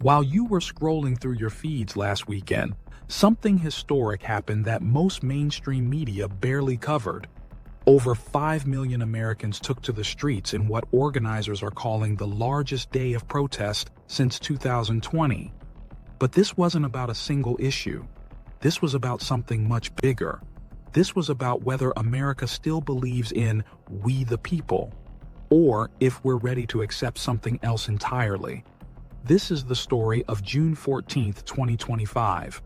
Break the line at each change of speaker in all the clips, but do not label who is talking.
While you were scrolling through your feeds last weekend, something historic happened that most mainstream media barely covered. Over 5 million Americans took to the streets in what organizers are calling the largest day of protest since 2020. But this wasn't about a single issue. This was about something much bigger. This was about whether America still believes in we the people, or if we're ready to accept something else entirely. This is the story of June 14th, 2025.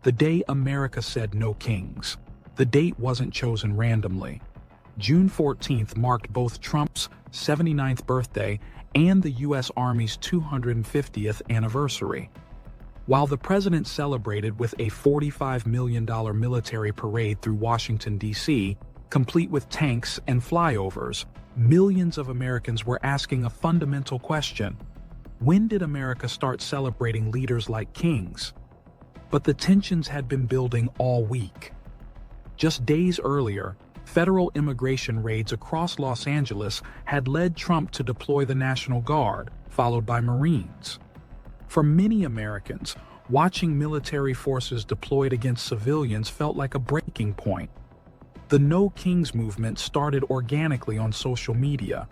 The day America said no kings. The date wasn't chosen randomly. June 14th marked both Trump's 79th birthday and the U.S. Army's 250th anniversary. While the president celebrated with a $45 million military parade through Washington, D.C., complete with tanks and flyovers, millions of Americans were asking a fundamental question. When did America start celebrating leaders like kings? But the tensions had been building all week. Just days earlier, federal immigration raids across Los Angeles had led Trump to deploy the National Guard, followed by Marines. For many Americans, watching military forces deployed against civilians felt like a breaking point. The No Kings movement started organically on social media.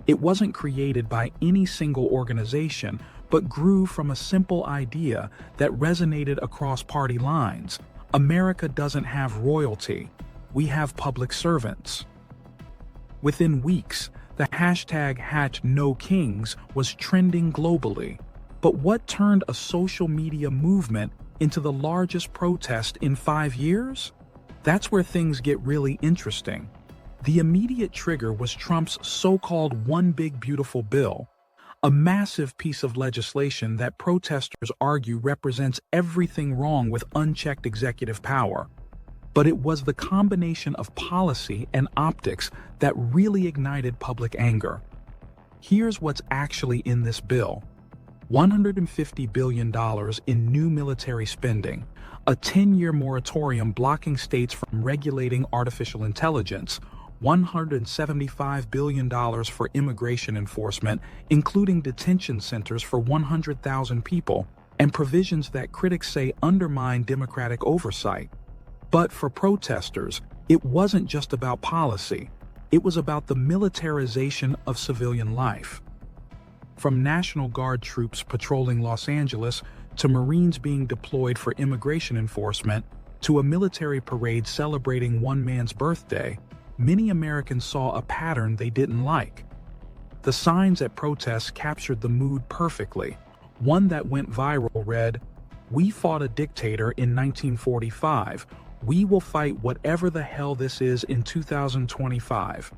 It wasn't created by any single organization, but grew from a simple idea that resonated across party lines. America doesn't have royalty. We have public servants. Within weeks, the hashtag #NoKings was trending globally. But what turned a social media movement into the largest protest in 5 years? That's where things get really interesting. The immediate trigger was Trump's so-called One Big Beautiful Bill, a massive piece of legislation that protesters argue represents everything wrong with unchecked executive power. But it was the combination of policy and optics that really ignited public anger. Here's what's actually in this bill. $150 billion in new military spending, a 10-year moratorium blocking states from regulating artificial intelligence, $175 billion for immigration enforcement, including detention centers for 100,000 people, and provisions that critics say undermine democratic oversight. But for protesters, it wasn't just about policy. It was about the militarization of civilian life. From National Guard troops patrolling Los Angeles to Marines being deployed for immigration enforcement to a military parade celebrating one man's birthday, many Americans saw a pattern they didn't like. The signs at protests captured the mood perfectly. One that went viral read, "We fought a dictator in 1945. We will fight whatever the hell this is in 2025.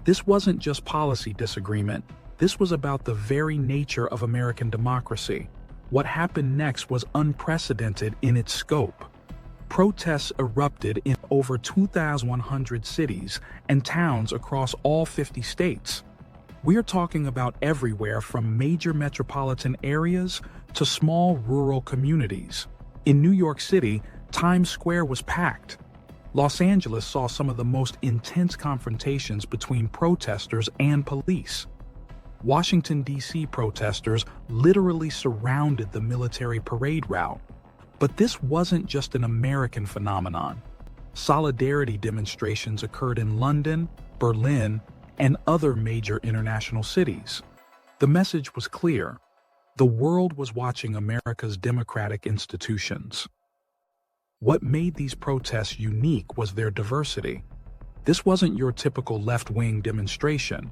This wasn't just policy disagreement. This was about the very nature of American democracy. What happened next was unprecedented in its scope. Protests erupted in over 2,100 cities and towns across all 50 states. We're talking about everywhere from major metropolitan areas to small rural communities. In New York City, Times Square was packed. Los Angeles saw some of the most intense confrontations between protesters and police. Washington, D.C. protesters literally surrounded the military parade route. But this wasn't just an American phenomenon. Solidarity demonstrations occurred in London, Berlin, and other major international cities. The message was clear. The world was watching America's democratic institutions. What made these protests unique was their diversity. This wasn't your typical left-wing demonstration.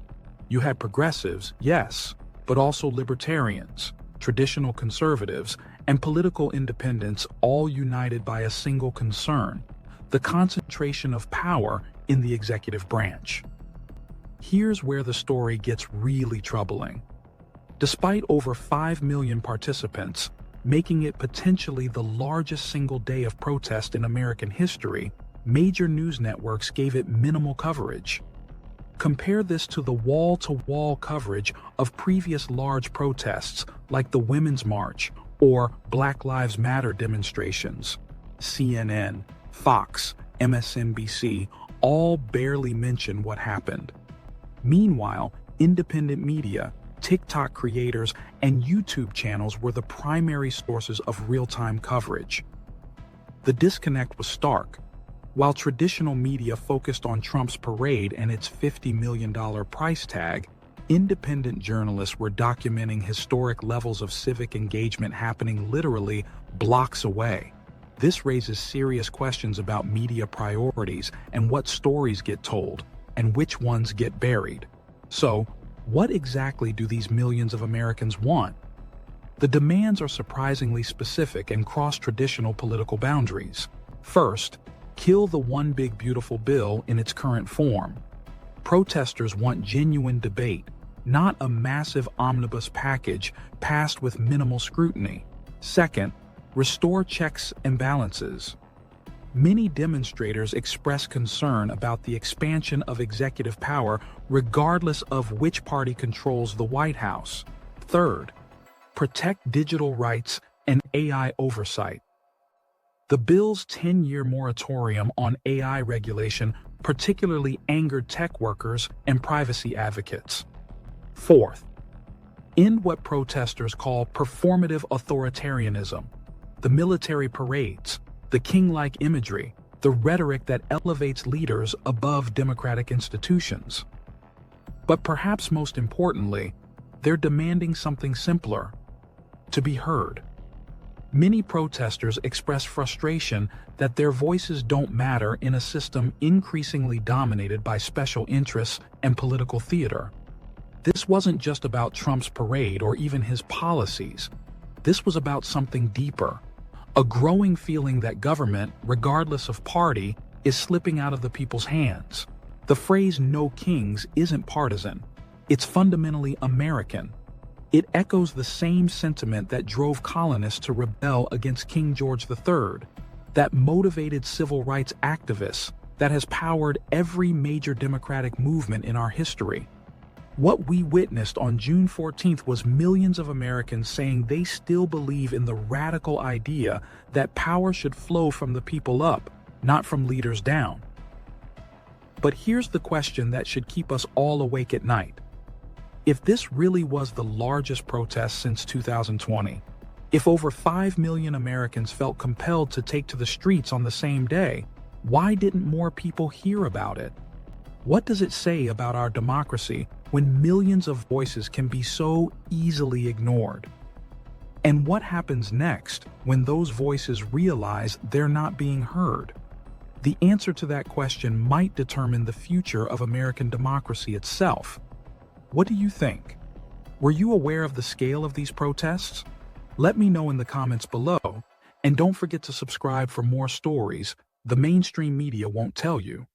You had progressives, yes, but also libertarians, traditional conservatives, and political independents, all united by a single concern: the concentration of power in the executive branch. Here's where the story gets really troubling. Despite over 5 million participants, making it potentially the largest single day of protest in American history, major news networks gave it minimal coverage. Compare this to the wall-to-wall coverage of previous large protests like the Women's March or Black Lives Matter demonstrations. CNN, Fox, MSNBC all barely mention what happened. Meanwhile, independent media, TikTok creators and YouTube channels were the primary sources of real-time coverage. The disconnect was stark. While traditional media focused on Trump's parade and its $50 million price tag, independent journalists were documenting historic levels of civic engagement happening literally blocks away. This raises serious questions about media priorities and what stories get told and which ones get buried. So, what exactly do these millions of Americans want? The demands are surprisingly specific and cross traditional political boundaries. First, kill the One Big Beautiful Bill in its current form. Protesters want genuine debate, not a massive omnibus package passed with minimal scrutiny. Second, restore checks and balances. Many demonstrators express concern about the expansion of executive power regardless of which party controls the White House. Third, protect digital rights and AI oversight. The bill's 10-year moratorium on AI regulation particularly angered tech workers and privacy advocates. Fourth, end what protesters call performative authoritarianism, the military parades, the king-like imagery, the rhetoric that elevates leaders above democratic institutions. But perhaps most importantly, they're demanding something simpler: to be heard. Many protesters express frustration that their voices don't matter in a system increasingly dominated by special interests and political theater. This wasn't just about Trump's parade or even his policies. This was about something deeper. A growing feeling that government, regardless of party, is slipping out of the people's hands. The phrase "no kings" isn't partisan. It's fundamentally American. It echoes the same sentiment that drove colonists to rebel against King George III, that motivated civil rights activists, that has powered every major democratic movement in our history. What we witnessed on June 14th was millions of Americans saying they still believe in the radical idea that power should flow from the people up, not from leaders down. But here's the question that should keep us all awake at night. If this really was the largest protest since 2020, if over 5 million Americans felt compelled to take to the streets on the same day, why didn't more people hear about it? What does it say about our democracy when millions of voices can be so easily ignored? And what happens next when those voices realize they're not being heard? The answer to that question might determine the future of American democracy itself. What do you think? Were you aware of the scale of these protests? Let me know in the comments below, and don't forget to subscribe for more stories the mainstream media won't tell you.